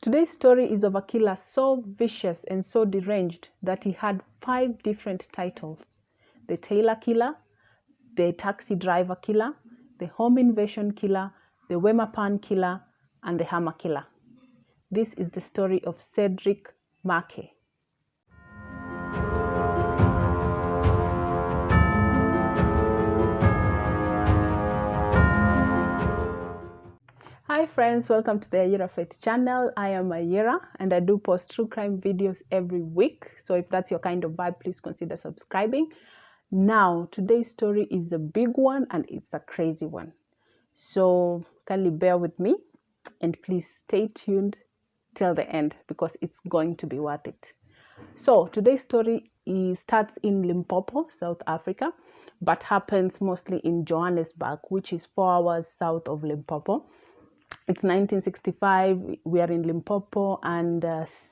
Today's story is of a killer so vicious and so deranged that he had 5 different titles: the tailor killer, the taxi driver killer, the home invasion killer, the Wemmer Pan killer, and the hammer killer. This is the story of Cedric Maake. Hi friends, welcome to the Ayira Faith channel. I am Ayira and I do post true crime videos every week. So if that's your kind of vibe, please consider subscribing. Now, today's story is a big one and it's a crazy one. So kindly bear with me and please stay tuned till the end because it's going to be worth it. So today's story starts in Limpopo, South Africa, but happens mostly in Johannesburg, which is 4 hours south of Limpopo. It's 1965, we are in Limpopo, and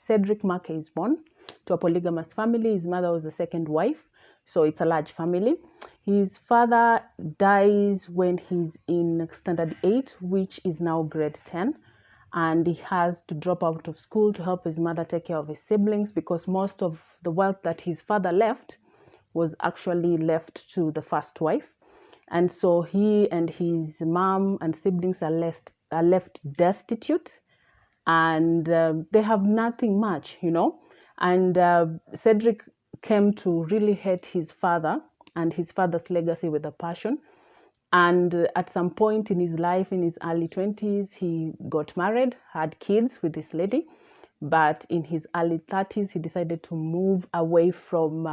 Cedric Maake is born to a polygamous family. His mother was the second wife, so it's a large family. His father dies when he's in standard 8, which is now grade 10, and he has to drop out of school to help his mother take care of his siblings because most of the wealth that his father left was actually left to the first wife. And so he and his mom and siblings are left destitute, and they have nothing much, And Cedric came to really hate his father and his father's legacy with a passion. And at some point in his life, in his early 20s, he got married, had kids with this lady. But in his early 30s, he decided to move away from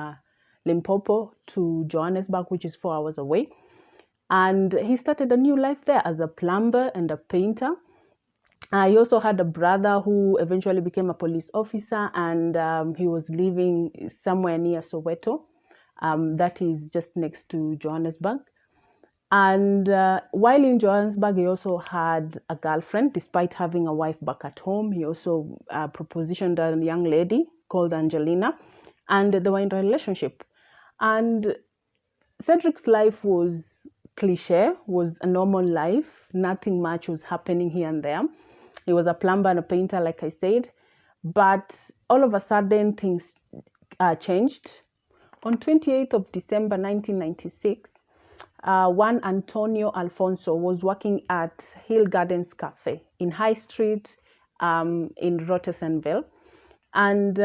Limpopo to Johannesburg, which is 4 hours away. And he started a new life there as a plumber and a painter. He also had a brother who eventually became a police officer, and he was living somewhere near Soweto. That is just next to Johannesburg. And while in Johannesburg, he also had a girlfriend, despite having a wife back at home. He also propositioned a young lady called Angelina, and they were in a relationship. And Cedric's life was cliche, was a normal life. Nothing much was happening here and there. He was a plumber and a painter, like I said. But all of a sudden, things changed. On 28th of December 1996, one Antonio Alfonso was working at Hill Gardens Cafe in High Street in Rotterdamville. And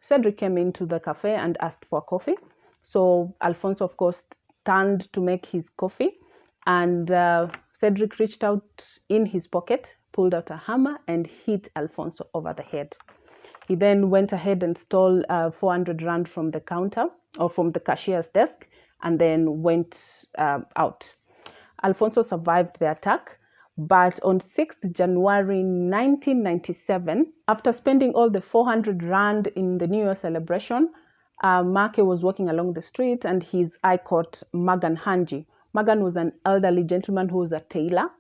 Cedric came into the cafe and asked for coffee. So Alfonso, of course, turned to make his coffee, and Cedric reached out in his pocket, pulled out a hammer, and hit Alfonso over the head. He then went ahead and stole 400 rand from the counter or from the cashier's desk, and then went out. Alfonso survived the attack, but on 6th January 1997, after spending all the 400 rand in the New Year celebration, Maake was walking along the street and his eye caught Magan Hanji. Magan was an elderly gentleman who was a tailor.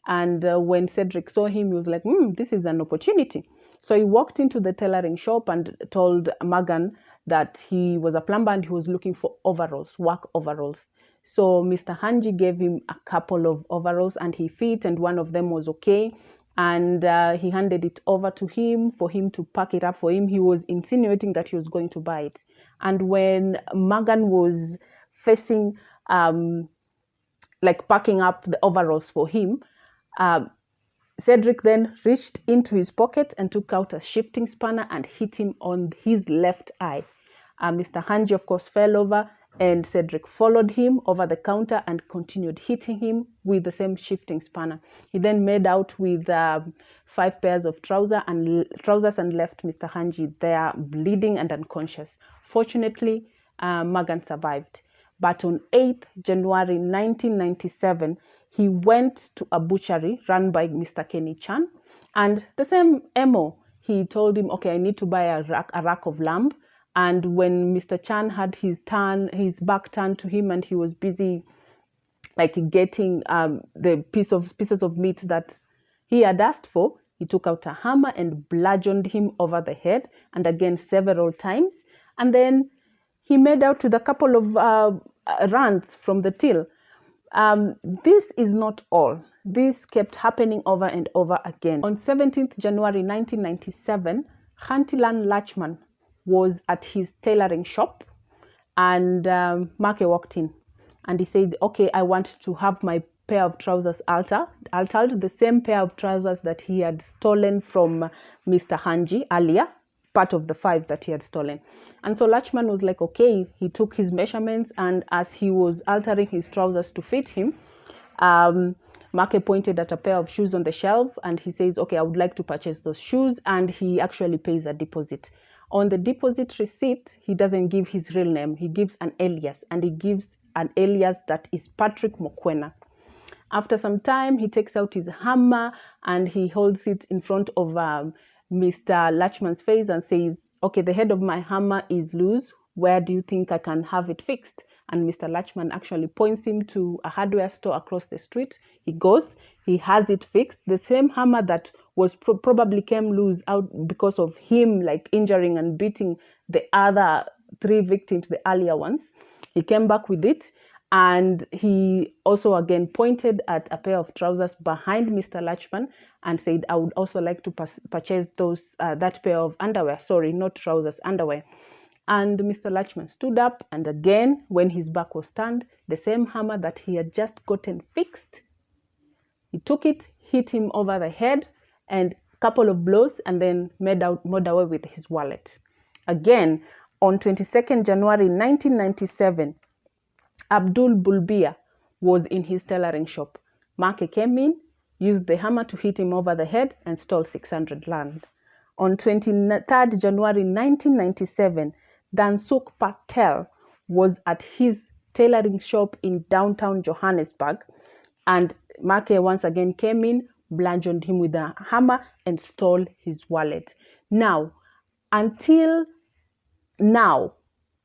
And when Cedric saw him, he was like, this is an opportunity. So he walked into the tailoring shop and told Magan that he was a plumber and he was looking for overalls, work overalls. So Mr. Hanji gave him a couple of overalls and he fit, and one of them was okay. And he handed it over to him for him to pack it up for him. He was insinuating that he was going to buy it. And when Magan was facing, packing up the overalls for him, Cedric then reached into his pocket and took out a shifting spanner and hit him on his left eye. Mr. Hanji, of course, fell over, and Cedric followed him over the counter and continued hitting him with the same shifting spanner. He then made out with 5 pairs of trousers and left Mr. Hanji there bleeding and unconscious. Fortunately, Magan survived. But on 8th January 1997, he went to a butchery run by Mr. Kenny Chan, and the same MO. He told him, okay, I need to buy a rack of lamb. And when Mr. Chan had his back turned to him and he was busy getting the pieces of meat that he had asked for, he took out a hammer and bludgeoned him over the head, and again several times. And then he made out with a couple of runs from the till. This is not all. This kept happening over and over again. On 17th January 1997, Hantilan Lachman was at his tailoring shop, and Maake walked in and he said, okay, I want to have my pair of trousers altered, the same pair of trousers that he had stolen from Mr. Hanji earlier, part of the 5 that he had stolen. And so Lachman was like, okay, he took his measurements, and as he was altering his trousers to fit him, Maake pointed at a pair of shoes on the shelf and he says, okay, I would like to purchase those shoes, and he actually pays a deposit. On the deposit receipt, he doesn't give his real name, he gives an alias, and he gives an alias that is Patrick Mokwena. After some time, he takes out his hammer and he holds it in front of Mr. Lachman's face and says, okay, the head of my hammer is loose. Where do you think I can have it fixed? And Mr. Lachman actually points him to a hardware store across the street. He goes, he has it fixed. The same hammer that was probably came loose out because of him like injuring and beating the other 3 victims, the earlier ones. He came back with it, and he also again pointed at a pair of trousers behind Mr. Lachman and said, I would also like to purchase those that pair of underwear. Sorry, not trousers, underwear. And Mr. Lachman stood up, and again, when his back was turned, the same hammer that he had just gotten fixed, he took it, hit him over the head, and a couple of blows, and then made away with his wallet. Again, on 22nd January 1997, Abdul Bulbia was in his tailoring shop. Maake came in, used the hammer to hit him over the head, and stole 600 rand. On 23rd January 1997, Dansuk Patel was at his tailoring shop in downtown Johannesburg, and Maake once again came in, bludgeoned him with a hammer, and stole his wallet. Now, until now,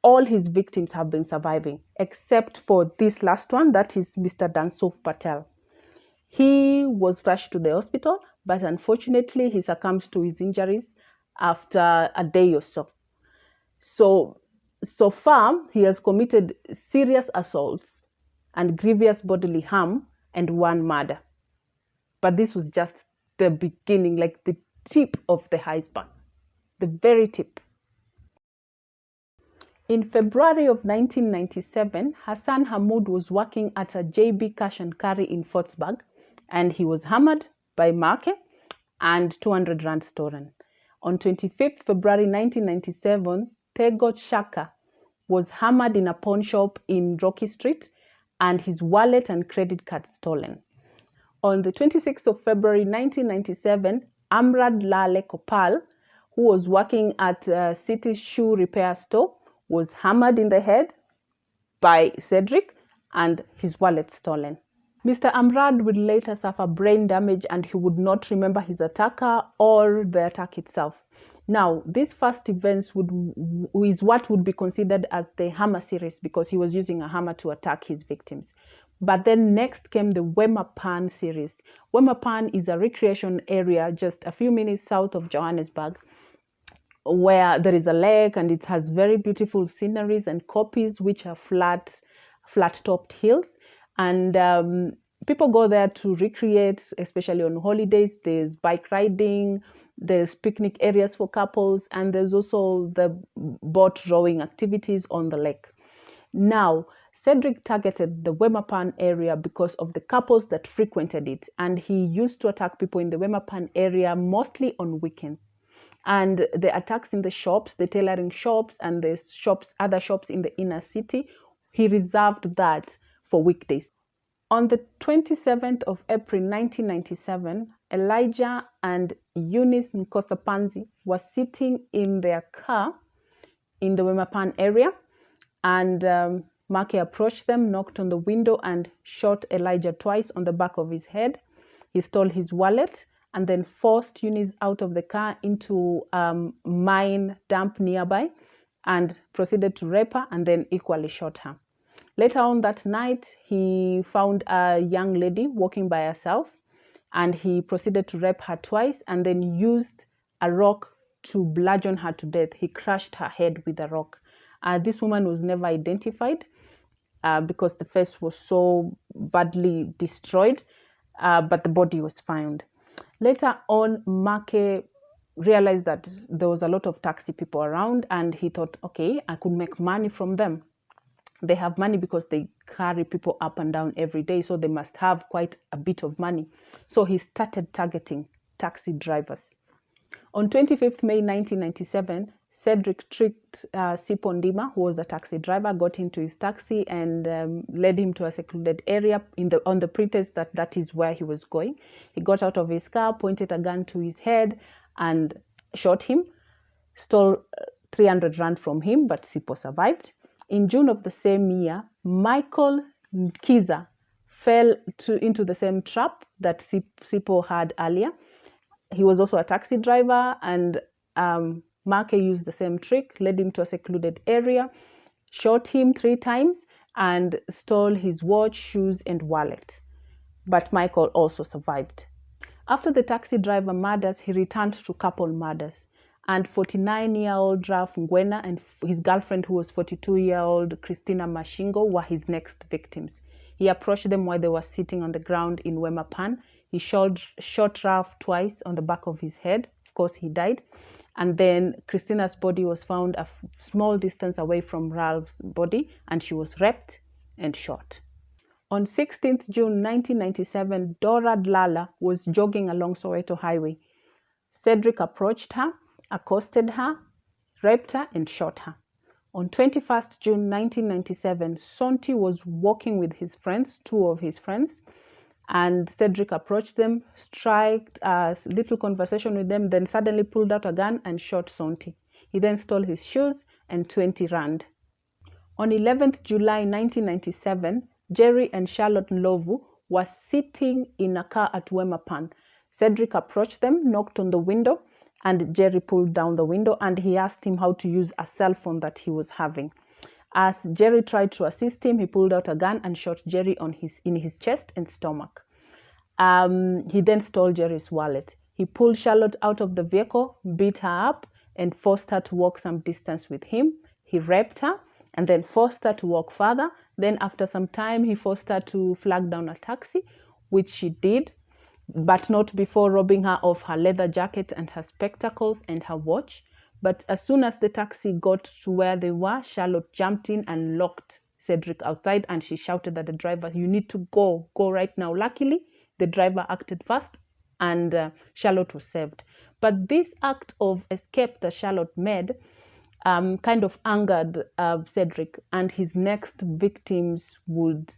all his victims have been surviving, except for this last one, that is Mr. Dansuk Patel. He was rushed to the hospital, but unfortunately, he succumbed to his injuries after a day or so. So far, he has committed serious assaults and grievous bodily harm and 1 murder. But this was just the beginning, like the tip of the iceberg, the very tip. In February of 1997, Hassan Hamoud was working at a JB Cash and Carry in Fortsburg, and he was hammered by Maake and 200 rand stolen. On 25th February 1997, Tegot Shaka was hammered in a pawn shop in Rocky Street, and his wallet and credit card stolen. On the 26th of February 1997, Amrad Lale Kopal, who was working at a City Shoe Repair Store, was hammered in the head by Cedric and his wallet stolen. Mr. Amrad would later suffer brain damage, and he would not remember his attacker or the attack itself. Now, this first event is what would be considered as the hammer series, because he was using a hammer to attack his victims. But then next came the Wemmer Pan series. Wemmer Pan is a recreation area just a few minutes south of Johannesburg, where there is a lake and it has very beautiful sceneries and koppies, which are flat-topped hills. And people go there to recreate, especially on holidays. There's bike riding, there's picnic areas for couples, and there's also the boat rowing activities on the lake. Now, Cedric targeted the Wemmer Pan area because of the couples that frequented it, and he used to attack people in the Wemmer Pan area mostly on weekends. And the attacks in the shops, the tailoring shops, and the other shops in the inner city, he reserved that for weekdays. On the 27th of April 1997, Elijah and Eunice Nkosapanzi were sitting in their car in the Wemmer Pan area, and Maake approached them, knocked on the window, and shot Elijah twice on the back of his head. He stole his wallet and then forced Eunice out of the car into a mine dump nearby and proceeded to rape her and then equally shot her. Later on that night, he found a young lady walking by herself, and he proceeded to rape her twice and then used a rock to bludgeon her to death. He crushed her head with a rock. This woman was never identified. because the face was so badly destroyed, but the body was found. Later on, Maake realized that there was a lot of taxi people around, and he thought, okay, I could make money from them. They have money because they carry people up and down every day, so they must have quite a bit of money. So he started targeting taxi drivers. On 25th May 1997, Cedric tricked Sipho Ndima, who was a taxi driver, got into his taxi and led him to a secluded area on the pretext that that is where he was going. He got out of his car, pointed a gun to his head, and shot him, stole 300 rand from him, but Sipho survived. In June of the same year, Michael Kiza fell into the same trap that Sipho had earlier. He was also a taxi driver, and Maake used the same trick, led him to a secluded area, shot him 3 times, and stole his watch, shoes, and wallet. But Michael also survived. After the taxi driver murders, he returned to couple murders. And 49-year-old Ralph Ngwena and his girlfriend, who was 42-year-old Christina Mashingo, were his next victims. He approached them while they were sitting on the ground in Wemmer Pan. He shot Ralph twice on the back of his head. Of course, he died. And then Christina's body was found a small distance away from Ralph's body, and she was raped and shot. On 16th June 1997, Dora Dlala was jogging along Soweto Highway. Cedric approached her, accosted her, raped her, and shot her. On 21st June 1997, Sonti was walking with his friends, 2 of his friends, and Cedric approached them, struck a little conversation with them, then suddenly pulled out a gun and shot Sonti. He then stole his shoes and 20 rand. On 11th July 1997, Jerry and Charlotte Ndlovu were sitting in a car at Wemmer Pan. Cedric approached them, knocked on the window, and Jerry pulled down the window, and he asked him how to use a cell phone that he was having. As Jerry tried to assist him, he pulled out a gun and shot Jerry in his chest and stomach. He then stole Jerry's wallet. He pulled Charlotte out of the vehicle, beat her up, and forced her to walk some distance with him. He raped her and then forced her to walk further. Then after some time, he forced her to flag down a taxi, which she did, but not before robbing her of her leather jacket and her spectacles and her watch. But as soon as the taxi got to where they were, Charlotte jumped in and locked Cedric outside, and she shouted at the driver, "You need to go right now." Luckily, the driver acted fast, and Charlotte was saved. But this act of escape that Charlotte made kind of angered Cedric, and his next victims would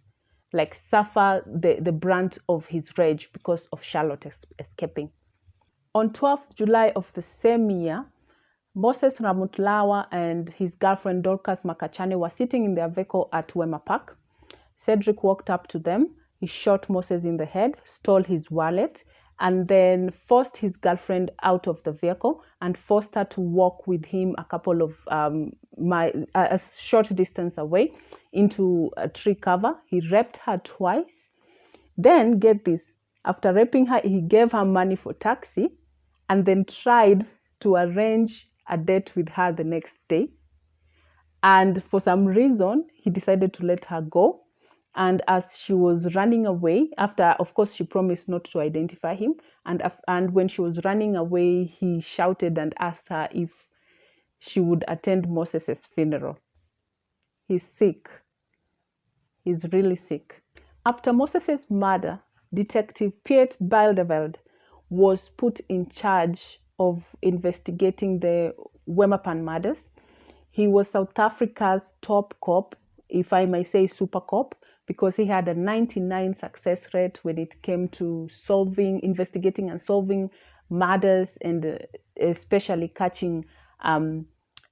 suffer the brunt of his rage because of Charlotte escaping. On 12th July of the same year, Moses Ramutlawa and his girlfriend Dorcas Makachane were sitting in their vehicle at Wemmer Park. Cedric walked up to them. He shot Moses in the head, stole his wallet, and then forced his girlfriend out of the vehicle and forced her to walk with him a couple of a short distance away into a tree cover. He raped her twice. Then, get this, after raping her, he gave her money for taxi and then tried to arrange a date with her the next day. And for some reason, he decided to let her go. And as she was running away, after, of course, she promised not to identify him. And when she was running away, he shouted and asked her if she would attend Moses' funeral. He's sick. He's really sick. After Moses' murder, Detective Piet Baldeveld was put in charge of investigating the Wemmer Pan murders. He was South Africa's top cop, if I may say super cop, because he had a 99 success rate when it came to investigating and solving murders, and especially catching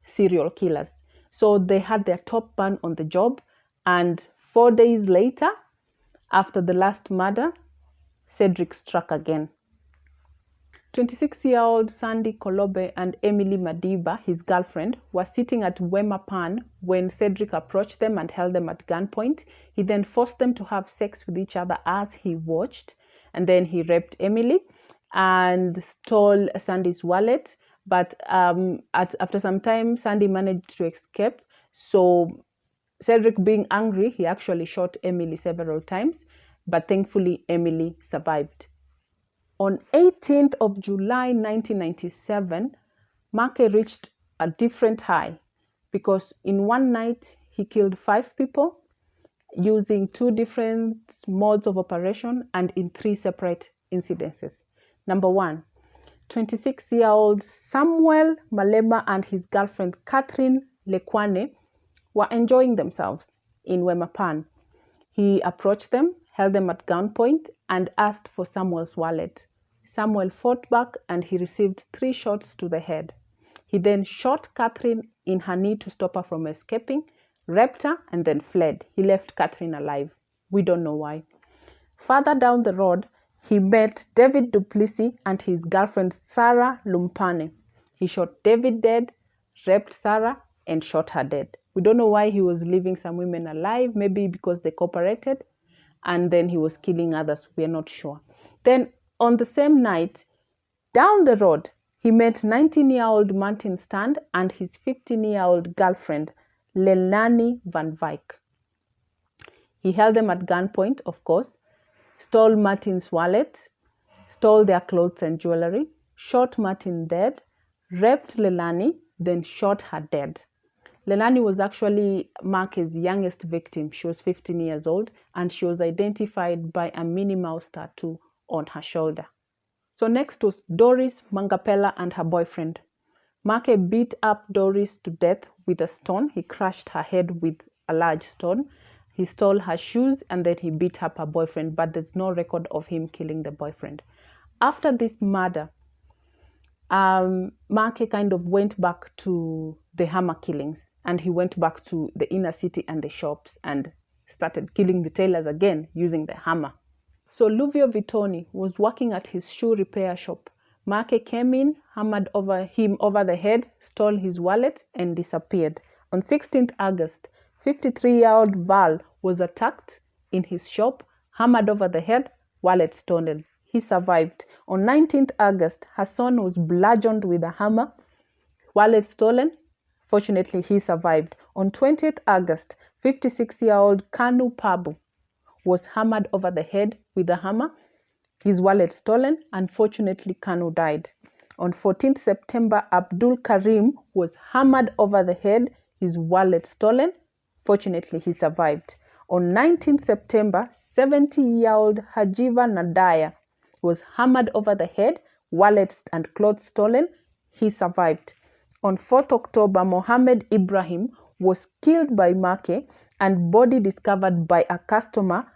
serial killers. So they had their top man on the job, and 4 days later, after the last murder, Cedric struck again. 26-year-old Sandy Kolobe and Emily Madiba, his girlfriend, were sitting at Wemmer Pan when Cedric approached them and held them at gunpoint. He then forced them to have sex with each other as he watched, and then he raped Emily and stole Sandy's wallet. But after some time, Sandy managed to escape. So Cedric, being angry, he actually shot Emily several times, but thankfully Emily survived. On 18th of July 1997, Maake reached a different high because in one night he killed 5 people using 2 different modes of operation and in 3 separate incidences. Number 1, 26-year-old Samuel Malema and his girlfriend Catherine Lekwane were enjoying themselves in Wemmer Pan. He approached them, held them at gunpoint, and asked for Samuel's wallet. Samuel fought back and he received 3 shots to the head. He then shot Catherine in her knee to stop her from escaping, raped her, and then fled. He left Catherine alive. We don't know why. Further down the road, he met David Duplessis and his girlfriend Sarah Lumpane. He shot David dead, raped Sarah, and shot her dead. We don't know why he was leaving some women alive, maybe because they cooperated, and then he was killing others. We are not sure. Then on the same night, down the road, he met 19-year-old Martin Stand and his 15-year-old girlfriend, Leilani Van Wyk. He held them at gunpoint, of course, stole Martin's wallet, stole their clothes and jewelry, shot Martin dead, raped Leilani, then shot her dead. Leilani was actually Maake's youngest victim. She was 15 years old and she was identified by a Minnie Mouse tattoo on her shoulder. So next was Doris Mangapela and her boyfriend. Maake beat up Doris to death with a stone. He crushed her head with a large stone. He stole her shoes and then he beat up her boyfriend, but there's no record of him killing the boyfriend. After this murder, Maake kind of went back to the hammer killings, and he went back to the inner city and the shops and started killing the tailors again using the hammer. So Luvio Vitoni was working at his shoe repair shop. Maake came in, hammered him over the head, stole his wallet, and disappeared. On 16th August, 53-year-old Val was attacked in his shop, hammered over the head, wallet stolen. He survived. On 19th August, her son was bludgeoned with a hammer, wallet stolen. Fortunately, he survived. On 20th August, 56-year-old Kanu Pabu was hammered over the head with a hammer, his wallet stolen. Unfortunately, Kanu died. On 14th September, Abdul Karim was hammered over the head, his wallet stolen. Fortunately, he survived. On 19th September, 70-year-old Hajiva Nadaya was hammered over the head, wallet and clothes stolen. He survived. On 4th October, Mohammed Ibrahim was killed by Maake and body discovered by a customer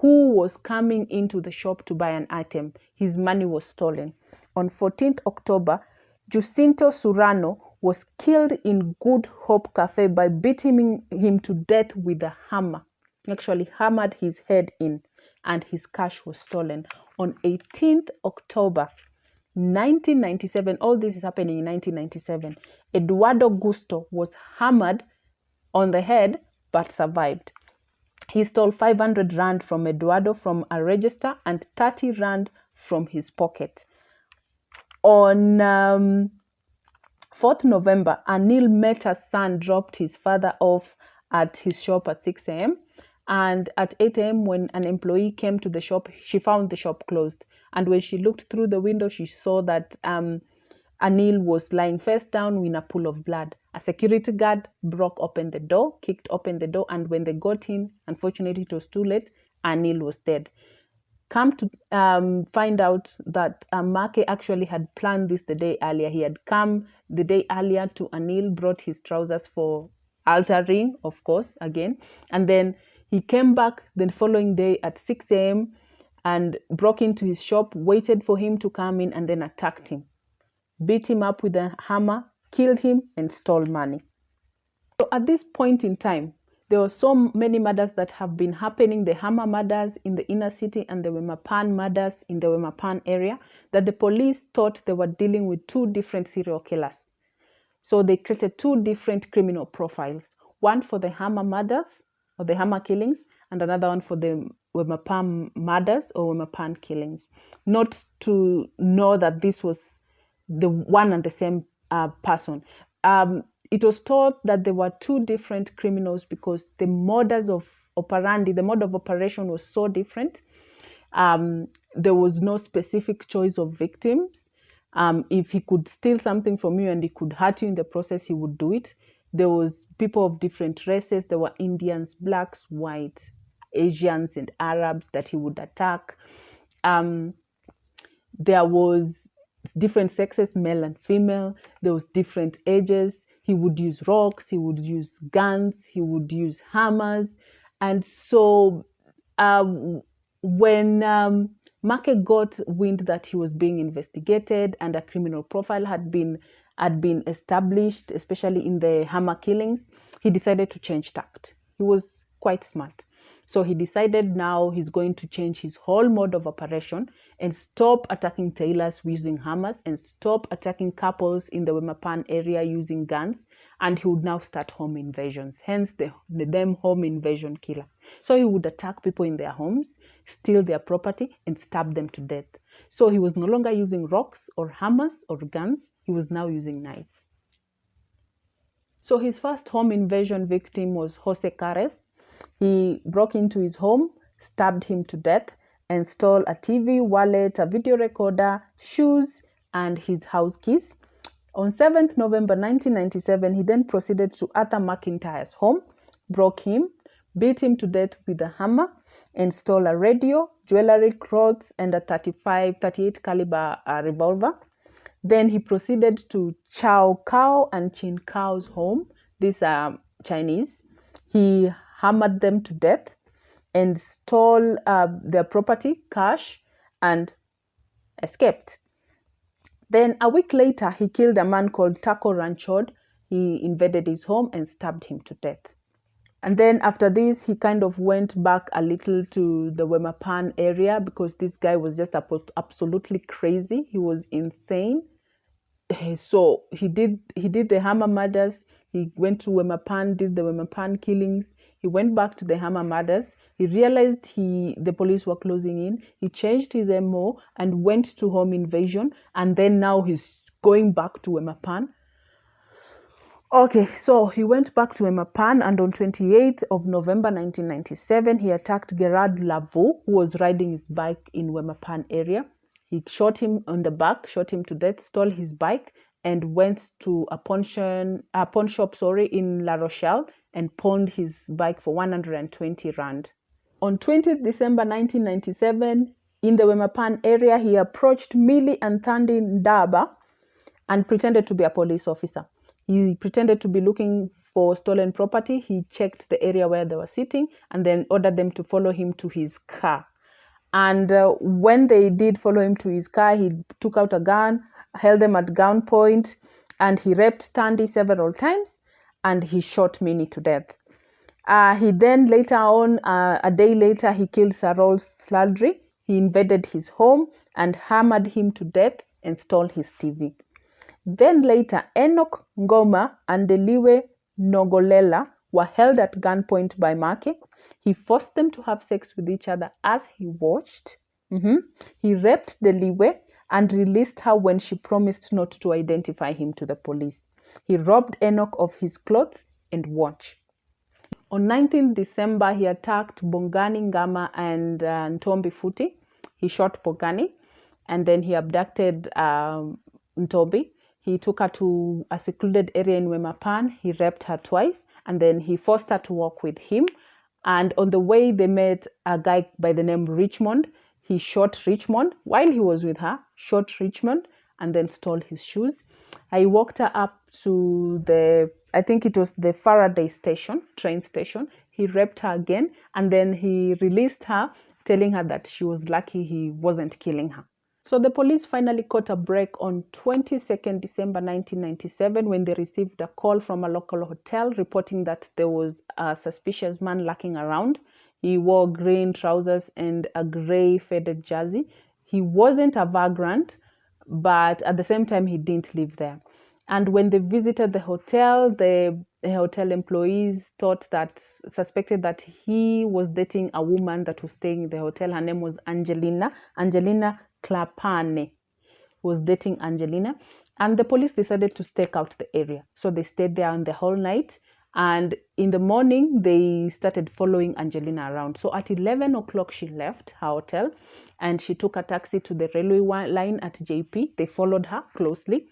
who was coming into the shop to buy an item. His money was stolen. On 14th October, Jacinto Surano was killed in Good Hope Cafe by beating him to death with a hammer. He actually hammered his head in and his cash was stolen. On 18th October 1997, all this is happening in 1997, Eduardo Gusto was hammered on the head but survived. He stole 500 rand from Eduardo from a register and 30 rand from his pocket. On 4th November, Anil Mehta's son dropped his father off at his shop at 6 a.m. And at 8 a.m. when an employee came to the shop, she found the shop closed. And when she looked through the window, she saw that Anil was lying face down in a pool of blood. A security guard broke open the door, kicked open the door, and when they got in, unfortunately it was too late, Anil was dead. Come to find out that Maake actually had planned this the day earlier. He had come the day earlier to Anil, brought his trousers for altering, of course, again. And then he came back the following day at 6 a.m. and broke into his shop, waited for him to come in, and then attacked him. Beat him up with a hammer, killed him, and stole money. So at this point in time, there were so many murders that have been happening, the hammer murders in the inner city and the Wemmer Pan murders in the Wemmer Pan area, that the police thought they were dealing with 2 different serial killers. So they created 2 different criminal profiles, one for the hammer murders or the hammer killings, and another one for the Wemmer Pan murders or Wemmer Pan killings, not to know that this was the one and the same person. it was thought that there were two different criminals because the modus of operandi, the mode of operation was so different. There was no specific choice of victims. If he could steal something from you and he could hurt you in the process, he would do it. There was people of different races. There were Indians, blacks, whites, Asians, and Arabs that he would attack. There was different sexes, male and female. There was different ages. He would use rocks. He would use guns. He would use hammers. And so when Maake got wind that he was being investigated and a criminal profile had been established, especially in the hammer killings, he decided to change tact. He was quite smart. So he decided now he's going to change his whole mode of operation and stop attacking tailors using hammers and stop attacking couples in the Wemmer Pan area using guns. And he would now start home invasions, hence the name home invasion killer. So he would attack people in their homes, steal their property, and stab them to death. So he was no longer using rocks or hammers or guns. He was now using knives. So his first home invasion victim was Jose Cares. He broke into his home, stabbed him to death, and stole a TV, wallet, a video recorder, shoes, and his house keys. On 7th November 1997, he then proceeded to Arthur McIntyre's home, broke him, beat him to death with a hammer, and stole a radio, jewelry, clothes, and a 38 caliber revolver. Then he proceeded to Chow Kao and Chin Kao's home. These are Chinese. He hammered them to death and stole their property, cash, and escaped. Then a week later, he killed a man called Taco Ranchod. He invaded his home and stabbed him to death. And then after this, he kind of went back a little to the Wemmer Pan area because this guy was just absolutely crazy. He was insane. So he did the hammer murders. He went to Wemmer Pan, did the Wemmer Pan killings. He went back to the hammer murders. He realized the police were closing in. He changed his MO and went to home invasion. And then now he's going back to Wemmer Pan. Okay, so he went back to Wemmer Pan, and on 28th of November 1997, he attacked Gerard Laveau, who was riding his bike in Wemmer Pan area. He shot him on the back, shot him to death, stole his bike, and went to a pawn shop in La Rochelle and pawned his bike for 120 rand. On 20th December 1997, in the Wemmer Pan area, he approached Millie and Thandi Ndaba and pretended to be a police officer. He pretended to be looking for stolen property. He checked the area where they were sitting and then ordered them to follow him to his car. And when they did follow him to his car, he took out a gun, held them at gunpoint, and he raped Thandi several times, and he shot Minnie to death. He then later on, a day later, he killed Sarol Sladry. He invaded his home and hammered him to death and stole his TV. Then later, Enoch Ngoma and Deliwe Nogolela were held at gunpoint by Maake. He forced them to have sex with each other as he watched. He raped Deliwe and released her when she promised not to identify him to the police. He robbed Enoch of his clothes and watch. On 19th December, he attacked Bongani Ngama and Ntombi Futi. He shot Bongani, and then he abducted Ntombi. He took her to a secluded area in Wemmer Pan. He raped her twice, and then he forced her to walk with him. And on the way, they met a guy by the name Richmond. He shot Richmond while he was with her, shot Richmond, and then stole his shoes. I walked her up to I think it was the Faraday station, train station. He raped her again, and then he released her, telling her that she was lucky he wasn't killing her. So the police finally caught a break on 22nd December 1997 when they received a call from a local hotel reporting that there was a suspicious man lurking around. He wore green trousers and a gray faded jersey. He wasn't a vagrant, but at the same time, he didn't live there. And when they visited the hotel employees suspected that he was dating a woman that was staying in the hotel. Her name was Angelina Clapane. Was dating Angelina. And the police decided to stake out the area. So they stayed there on the whole night. And in the morning, they started following Angelina around. So at 11 o'clock, she left her hotel and she took a taxi to the railway line at JP. They followed her closely.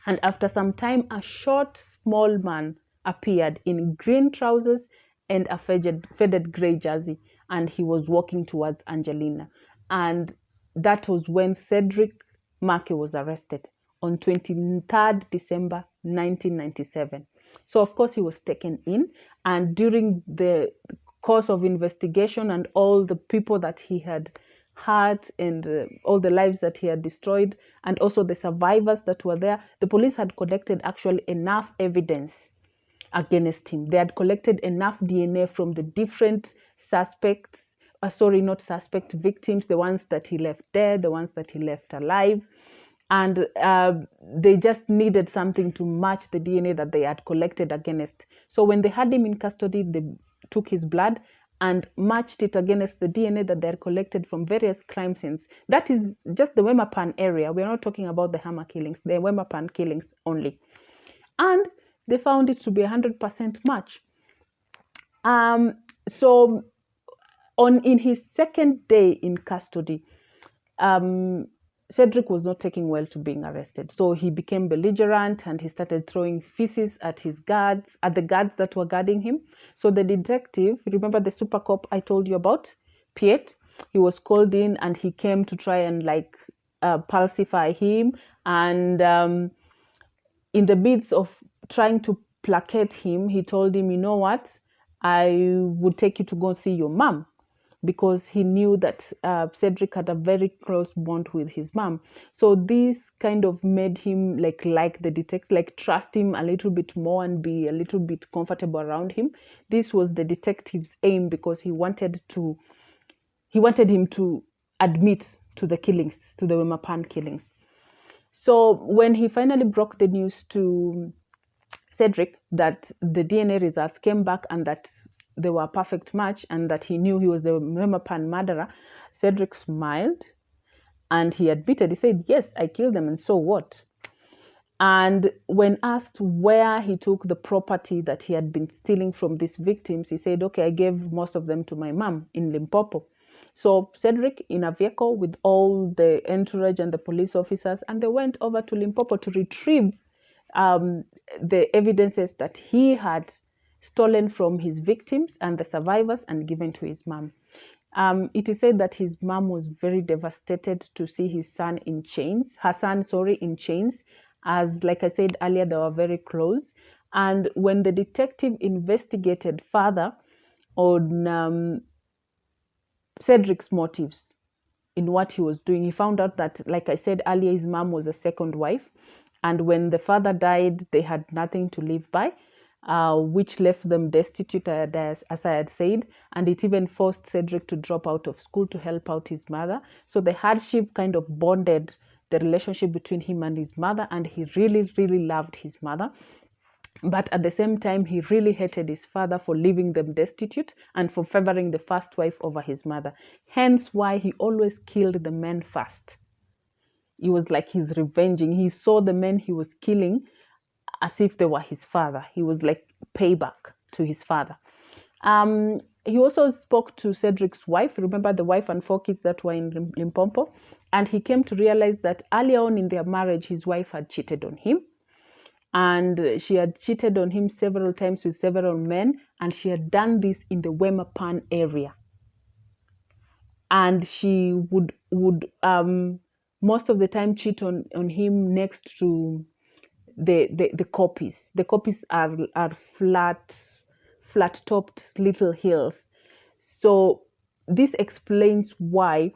And after some time, a short, small man appeared in green trousers and a faded gray jersey. And he was walking towards Angelina. And that was when Cedric Maake was arrested on 23rd December 1997. So, of course, he was taken in. And during the course of investigation and all the people that he had hurt and all the lives that he had destroyed, and also the survivors that were there, the police had collected actually enough evidence against him. They had collected enough DNA from the different suspects, victims, the ones that he left dead, the ones that he left alive. And they just needed something to match the DNA that they had collected against. So when they had him in custody, they took his blood and matched it against the DNA that they had collected from various crime scenes. That is just the Wemmer Pan area. We're not talking about the Hammer killings, the Wemmer Pan killings only. And they found it to be 100% match. So in his second day in custody, Cedric was not taking well to being arrested. So he became belligerent and he started throwing feces at the guards that were guarding him. So the detective, remember the super cop I told you about, Piet, he was called in and he came to try and pacify him. And in the midst of trying to placate him, he told him, you know what, I would take you to go see your mom, because he knew that Cedric had a very close bond with his mom. So this kind of made him like the detective, trust him a little bit more and be a little bit comfortable around him. This was the detective's aim, because he wanted him to admit to the killings, to the Wemmer Pan killings. So when he finally broke the news to Cedric that the DNA results came back and that they were a perfect match and that he knew he was the Wemmer Pan murderer, Cedric smiled and he admitted, he said, yes, I killed them, and so what? And when asked where he took the property that he had been stealing from these victims, he said, okay, I gave most of them to my mom in Limpopo. So Cedric, in a vehicle with all the entourage and the police officers, and they went over to Limpopo to retrieve the evidences that he had stolen from his victims and the survivors and given to his mom. It is said that his mom was very devastated to see her son in chains, as like I said earlier, they were very close. And when the detective investigated further on Cedric's motives in what he was doing, he found out that, like I said earlier, his mom was a second wife, and when the father died, they had nothing to live by, which left them destitute, as I had said, and it even forced Cedric to drop out of school to help out his mother. So the hardship kind of bonded the relationship between him and his mother, and he really, really loved his mother. But at the same time, he really hated his father for leaving them destitute and for favoring the first wife over his mother. Hence why he always killed the men first. It was like he's revenging. He saw the men he was killing as if they were his father. He was like payback to his father. He also spoke to Cedric's wife. Remember the wife and 4 kids that were in Limpopo? And he came to realize that earlier on in their marriage, his wife had cheated on him. And she had cheated on him several times with several men. And she had done this in the Wemmer Pan area. And she would most of the time cheat on him next to the copies. The copies are flat-topped little hills. So this explains why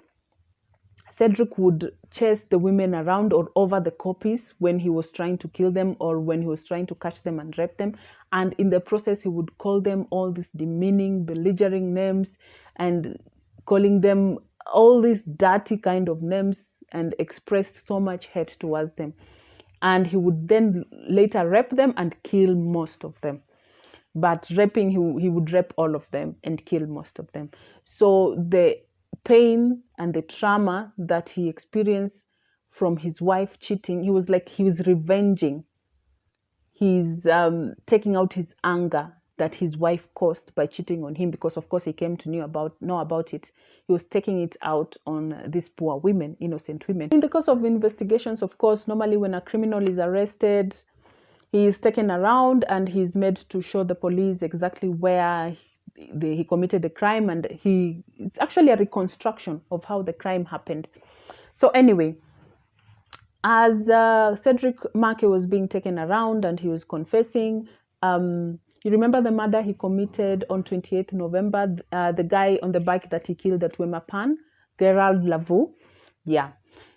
Cedric would chase the women around or over the copies when he was trying to kill them or when he was trying to catch them and rape them. And in the process, he would call them all these demeaning, belligerent names and calling them all these dirty kind of names and express so much hate towards them. And he would then later rape them and kill most of them. But raping, he would rape all of them and kill most of them. So the pain and the trauma that he experienced from his wife cheating. He was revenging. He's taking out his anger that his wife caused by cheating on him, because of course he came to know about it. He was taking it out on these poor women, innocent women. In the course of investigations, of course, normally when a criminal is arrested, he is taken around and he's made to show the police exactly where he committed the crime, and it's actually a reconstruction of how the crime happened. So anyway, as Cedric Maake was being taken around and he was confessing, you remember the murder he committed on 28th November, the guy on the bike that he killed at Wemmer Pan, Gerald Lavu? Yeah.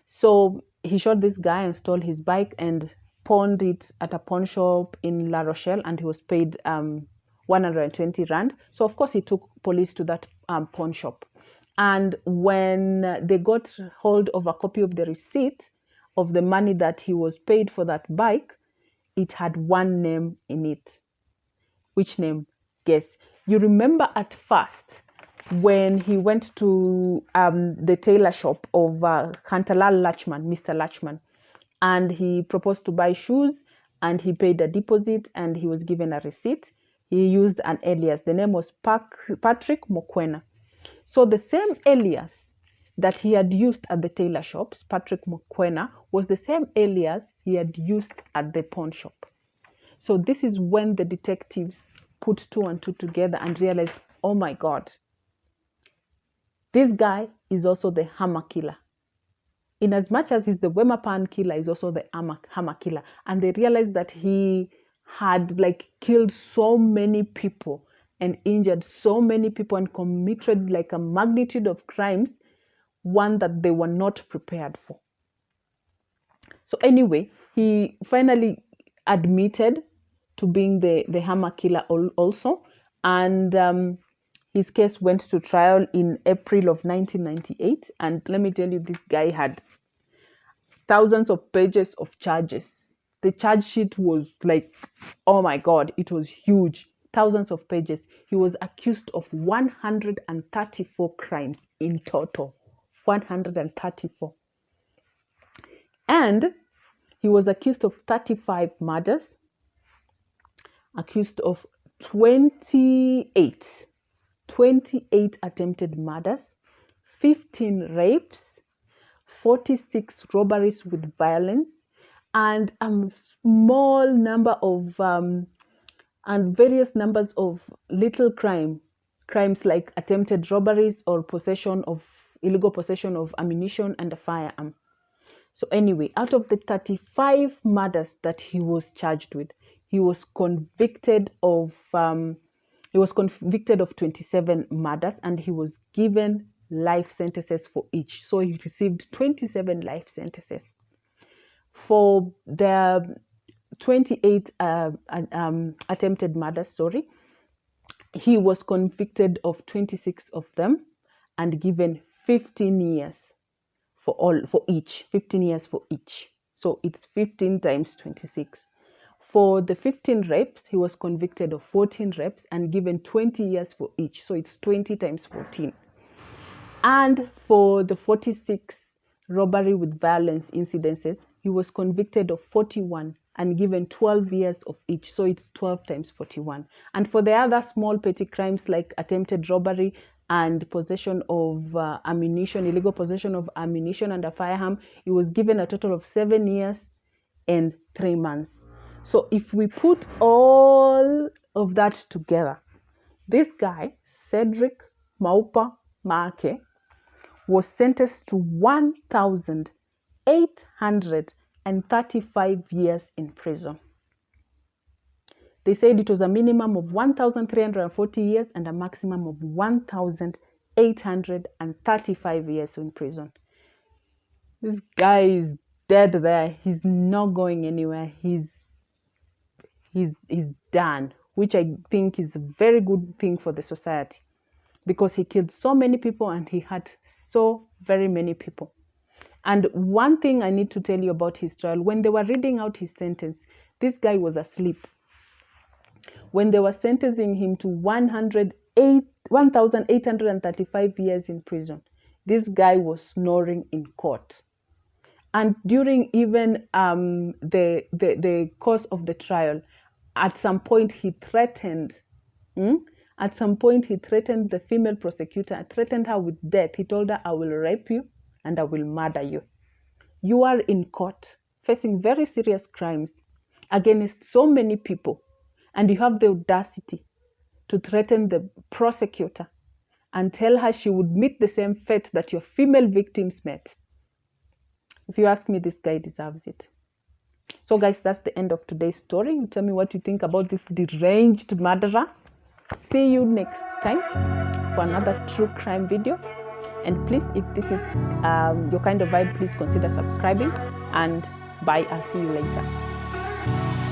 So he shot this guy and stole his bike and pawned it at a pawn shop in La Rochelle, and he was paid 120 rand. So of course he took police to that pawn shop. And when they got hold of a copy of the receipt of the money that he was paid for that bike, it had one name in it. Which name? Guess. You remember at first when he went to the tailor shop of Kantalal Lachman, Mr. Lachman, and he proposed to buy shoes, and he paid a deposit and he was given a receipt. He used an alias. The name was Patrick Mokwena. So the same alias that he had used at the tailor shops, Patrick Mokwena, was the same alias he had used at the pawn shop. So this is when the detectives put 2 and 2 together and realized, oh my God, this guy is also the hammer killer. In as much as he's the Wemmer Pan killer, he's also the hammer killer. And they realized that he had killed so many people and injured so many people and committed a magnitude of crimes, one that they were not prepared for. So anyway, he finally admitted to being the hammer killer also, and his case went to trial in April of 1998. And let me tell you, this guy had thousands of pages of charges. The charge sheet was oh my God, it was huge. Thousands of pages. He was accused of 134 crimes in total. 134. And he was accused of 35 murders, accused of 28 attempted murders, 15 rapes, 46 robberies with violence, and a small number of and various numbers of little crimes like attempted robberies or illegal possession of ammunition and a firearm. So anyway, out of the 35 murders that he was charged with, he was convicted of 27 murders, and he was given life sentences for each. So he received 27 life sentences. For the 28 attempted murders, he was convicted of 26 of them and given 15 years for each. 15 years for each. So it's 15 times 26. For the 15 rapes, he was convicted of 14 rapes and given 20 years for each. So it's 20 times 14. And for the 46 robbery with violence incidences, he was convicted of 41 and given 12 years of each. So it's 12 times 41. And for the other small petty crimes like attempted robbery and possession of ammunition, illegal possession of ammunition and a firearm, he was given a total of 7 years and 3 months. So if we put all of that together, this guy, Cedric Maake, was sentenced to 1,835 years in prison. They said it was a minimum of 1,340 years and a maximum of 1,835 years in prison. This guy is dead there. He's not going anywhere. He's done, which I think is a very good thing for the society, because he killed so many people and he hurt so very many people. And one thing I need to tell you about his trial, when they were reading out his sentence, this guy was asleep. When they were sentencing him to 1,835 years in prison, this guy was snoring in court. And during even the course of the trial, at some point he threatened, at some point he threatened the female prosecutor, threatened her with death. He told her, I will rape you and I will murder you. You are in court facing very serious crimes against so many people, and you have the audacity to threaten the prosecutor and tell her she would meet the same fate that your female victims met. If you ask me, this guy deserves it. So guys, that's the end of today's story. You tell me what you think about this deranged murderer. See you next time for another true crime video. And please, if this is your kind of vibe, please consider subscribing. And bye, I'll see you later.